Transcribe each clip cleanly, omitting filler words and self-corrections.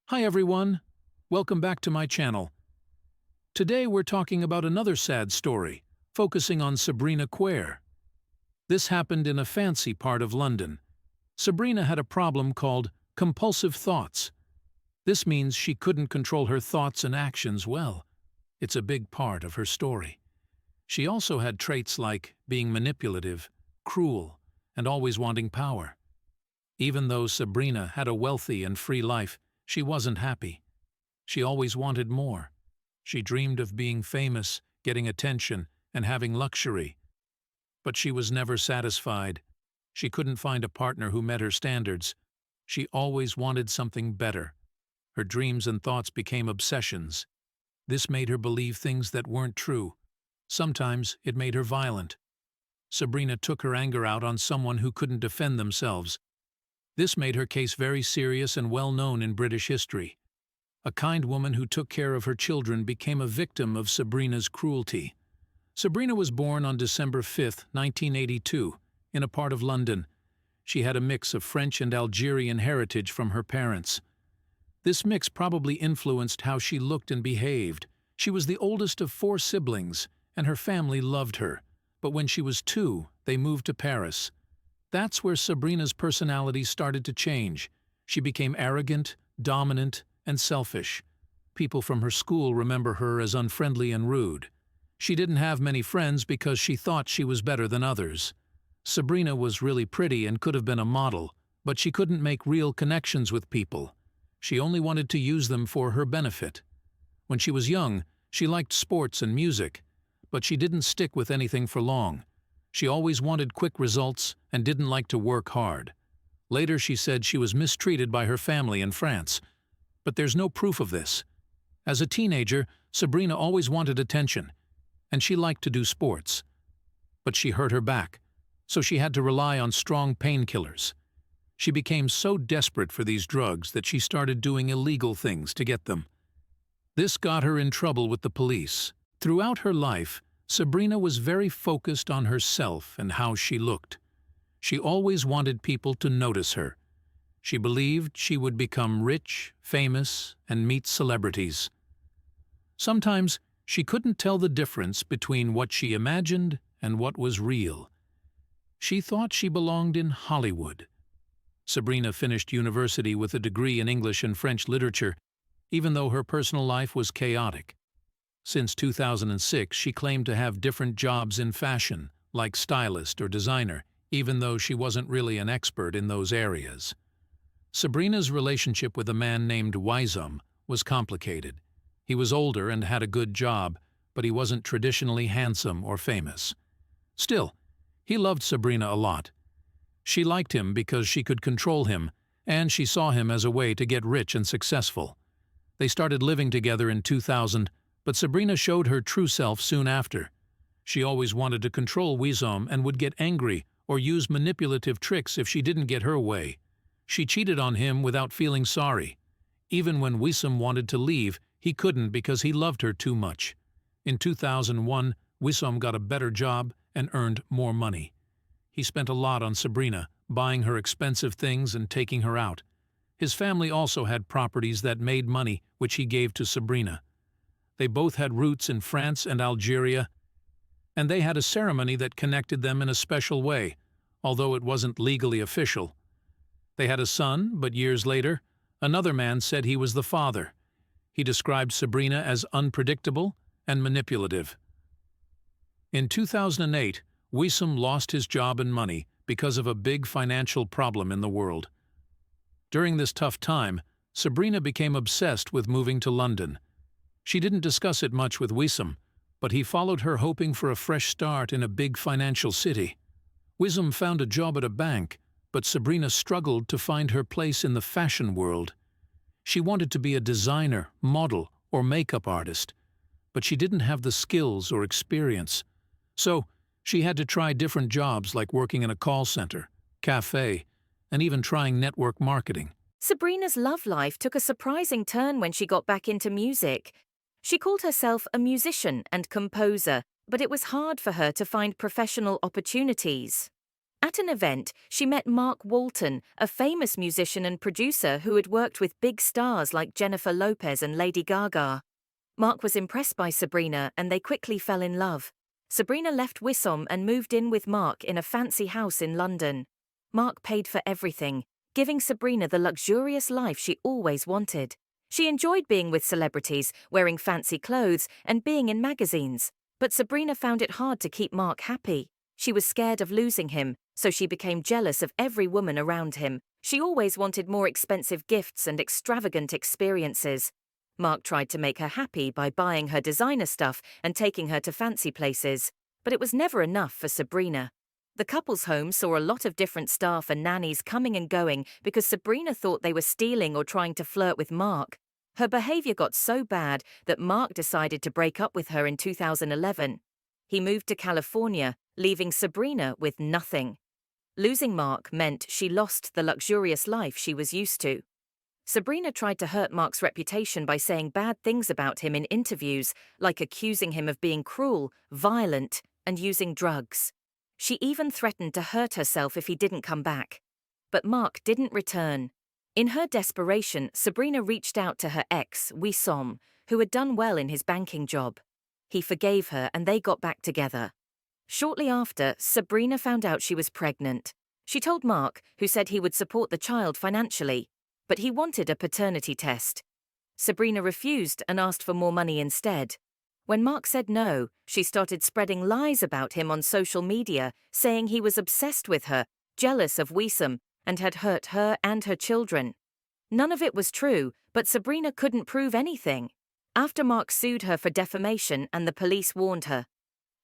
Hi everyone, welcome back to my channel. Today we're talking about another sad story, focusing on Sabrina Quare. This happened in a fancy part of London. Sabrina had a problem called compulsive thoughts. This means she couldn't control her thoughts and actions well. It's a big part of her story. She also had traits like being manipulative, cruel, and always wanting power. Even though Sabrina had a wealthy and free life, she wasn't happy. She always wanted more. She dreamed of being famous, getting attention, and having luxury. But she was never satisfied. She couldn't find a partner who met her standards. She always wanted something better. Her dreams and thoughts became obsessions. This made her believe things that weren't true. Sometimes it made her violent. Sabrina took her anger out on someone who couldn't defend themselves. This made her case very serious and well known in British history. A kind woman who took care of her children became a victim of Sabrina's cruelty. Sabrina was born on December 5, 1982, in a part of London. She had a mix of French and Algerian heritage from her parents. This mix probably influenced how she looked and behaved. She was the oldest of 4 siblings, and her family loved her. But when she was 2, they moved to Paris. That's where Sabrina's personality started to change. She became arrogant, dominant, and selfish. People from her school remember her as unfriendly and rude. She didn't have many friends because she thought she was better than others. Sabrina was really pretty and could have been a model, but she couldn't make real connections with people. She only wanted to use them for her benefit. When she was young, she liked sports and music, but she didn't stick with anything for long. She always wanted quick results and didn't like to work hard. Later she said she was mistreated by her family in France, but there's no proof of this. As a teenager, Sabrina always wanted attention, and she liked to do sports. But she hurt her back, so she had to rely on strong painkillers. She became so desperate for these drugs that she started doing illegal things to get them. This got her in trouble with the police. Throughout her life, Sabrina was very focused on herself and how she looked. She always wanted people to notice her. She believed she would become rich, famous, and meet celebrities. Sometimes she couldn't tell the difference between what she imagined and what was real. She thought she belonged in Hollywood. Sabrina finished university with a degree in English and French literature, even though her personal life was chaotic. Since 2006, she claimed to have different jobs in fashion, like stylist or designer, even though she wasn't really an expert in those areas. Sabrina's relationship with a man named Wisum was complicated. He was older and had a good job, but he wasn't traditionally handsome or famous. Still, he loved Sabrina a lot. She liked him because she could control him, and she saw him as a way to get rich and successful. They started living together in 2000, but Sabrina showed her true self soon after. She always wanted to control Wisum and would get angry or use manipulative tricks if she didn't get her way. She cheated on him without feeling sorry. Even when Wisum wanted to leave, he couldn't because he loved her too much. In 2001, Wisum got a better job and earned more money. He spent a lot on Sabrina, buying her expensive things and taking her out. His family also had properties that made money, which he gave to Sabrina. They both had roots in France and Algeria, and they had a ceremony that connected them in a special way, although it wasn't legally official. They had a son, but years later, another man said he was the father. He described Sabrina as unpredictable and manipulative. In 2008, Wisum lost his job and money because of a big financial problem in the world. During this tough time, Sabrina became obsessed with moving to London. She didn't discuss it much with Wisum, but he followed her hoping for a fresh start in a big financial city. Wisum found a job at a bank, but Sabrina struggled to find her place in the fashion world. She wanted to be a designer, model, or makeup artist, but she didn't have the skills or experience. So, she had to try different jobs like working in a call center, cafe, and even trying network marketing. Sabrina's love life took a surprising turn when she got back into music. She called herself a musician and composer, but it was hard for her to find professional opportunities. At an event, she met Mark Walton, a famous musician and producer who had worked with big stars like Jennifer Lopez and Lady Gaga. Mark was impressed by Sabrina and they quickly fell in love. Sabrina left Wissom and moved in with Mark in a fancy house in London. Mark paid for everything, giving Sabrina the luxurious life she always wanted. She enjoyed being with celebrities, wearing fancy clothes, and being in magazines. But Sabrina found it hard to keep Mark happy. She was scared of losing him, so she became jealous of every woman around him. She always wanted more expensive gifts and extravagant experiences. Mark tried to make her happy by buying her designer stuff and taking her to fancy places, but it was never enough for Sabrina. The couple's home saw a lot of different staff and nannies coming and going because Sabrina thought they were stealing or trying to flirt with Mark. Her behavior got so bad that Mark decided to break up with her in 2011. He moved to California, leaving Sabrina with nothing. Losing Mark meant she lost the luxurious life she was used to. Sabrina tried to hurt Mark's reputation by saying bad things about him in interviews, like accusing him of being cruel, violent, and using drugs. She even threatened to hurt herself if he didn't come back. But Mark didn't return. In her desperation, Sabrina reached out to her ex, Wissom, who had done well in his banking job. He forgave her and they got back together. Shortly after, Sabrina found out she was pregnant. She told Mark, who said he would support the child financially, but he wanted a paternity test. Sabrina refused and asked for more money instead. When Mark said no, she started spreading lies about him on social media, saying he was obsessed with her, jealous of Wissom, and had hurt her and her children. None of it was true, but Sabrina couldn't prove anything. After Mark sued her for defamation and the police warned her,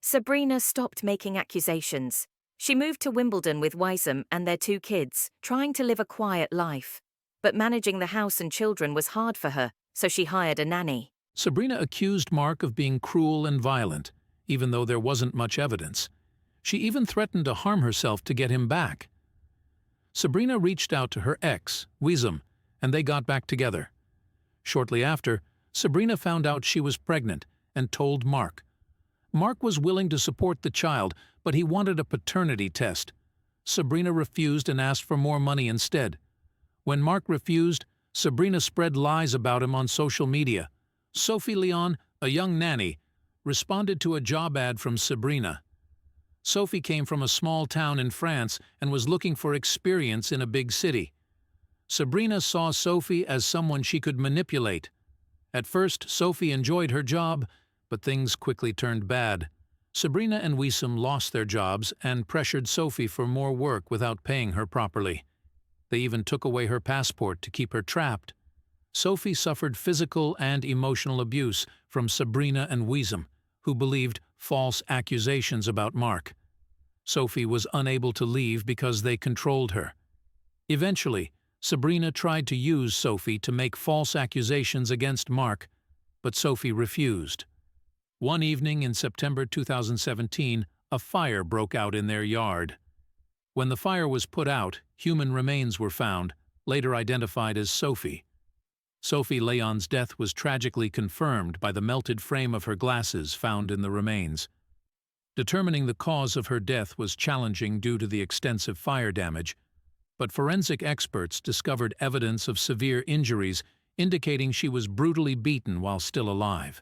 Sabrina stopped making accusations. She moved to Wimbledon with Wissom and their 2 kids, trying to live a quiet life. But managing the house and children was hard for her, so she hired a nanny. Sabrina accused Mark of being cruel and violent, even though there wasn't much evidence. She even threatened to harm herself to get him back. Sabrina reached out to her ex, Wissom, and they got back together. Shortly after, Sabrina found out she was pregnant and told Mark. Mark was willing to support the child, but he wanted a paternity test. Sabrina refused and asked for more money instead. When Mark refused, Sabrina spread lies about him on social media. Sophie Leon, a young nanny, responded to a job ad from Sabrina. Sophie came from a small town in France and was looking for experience in a big city. Sabrina saw Sophie as someone she could manipulate. At first, Sophie enjoyed her job, but things quickly turned bad. Sabrina and Wissom lost their jobs and pressured Sophie for more work without paying her properly. They even took away her passport to keep her trapped. Sophie suffered physical and emotional abuse from Sabrina and Wissom, who believed false accusations about Mark. Sophie was unable to leave because they controlled her. Eventually, Sabrina tried to use Sophie to make false accusations against Mark, but Sophie refused. One evening in September 2017, a fire broke out in their yard. When the fire was put out, human remains were found, later identified as Sophie. Sophie Leon's death was tragically confirmed by the melted frame of her glasses found in the remains. Determining the cause of her death was challenging due to the extensive fire damage, but forensic experts discovered evidence of severe injuries indicating she was brutally beaten while still alive.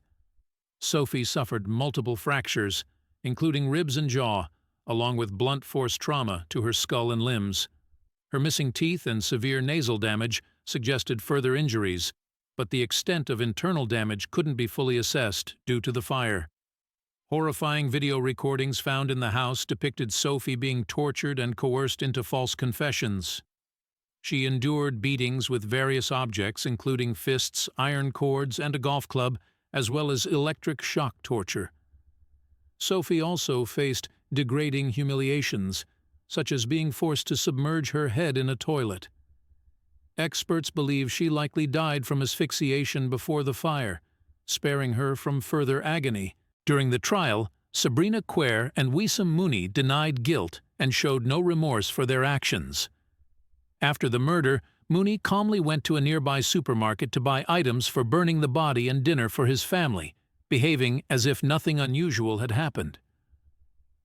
Sophie suffered multiple fractures, including ribs and jaw, along with blunt force trauma to her skull and limbs. Her missing teeth and severe nasal damage suggested further injuries, but the extent of internal damage couldn't be fully assessed due to the fire. Horrifying video recordings found in the house depicted Sophie being tortured and coerced into false confessions. She endured beatings with various objects, including fists, iron cords, and a golf club, as well as electric shock torture. Sophie also faced degrading humiliations, such as being forced to submerge her head in a toilet. Experts believe she likely died from asphyxiation before the fire, sparing her from further agony. During the trial, Sabrina Quer and Wissom Mooney denied guilt and showed no remorse for their actions. After the murder, Mooney calmly went to a nearby supermarket to buy items for burning the body and dinner for his family, behaving as if nothing unusual had happened.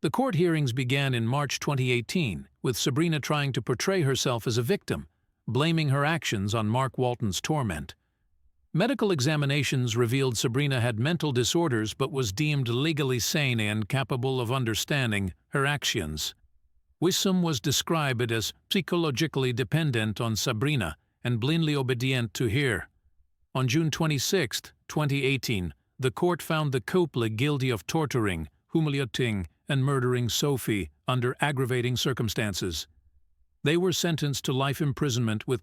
The court hearings began in March 2018, with Sabrina trying to portray herself as a victim, blaming her actions on Mark Walton's torment. Medical examinations revealed Sabrina had mental disorders but was deemed legally sane and capable of understanding her actions. Wissam was described as psychologically dependent on Sabrina and blindly obedient to her. On June 26, 2018, the court found the couple guilty of torturing, humiliating, and murdering Sophie under aggravating circumstances. They were sentenced to life imprisonment with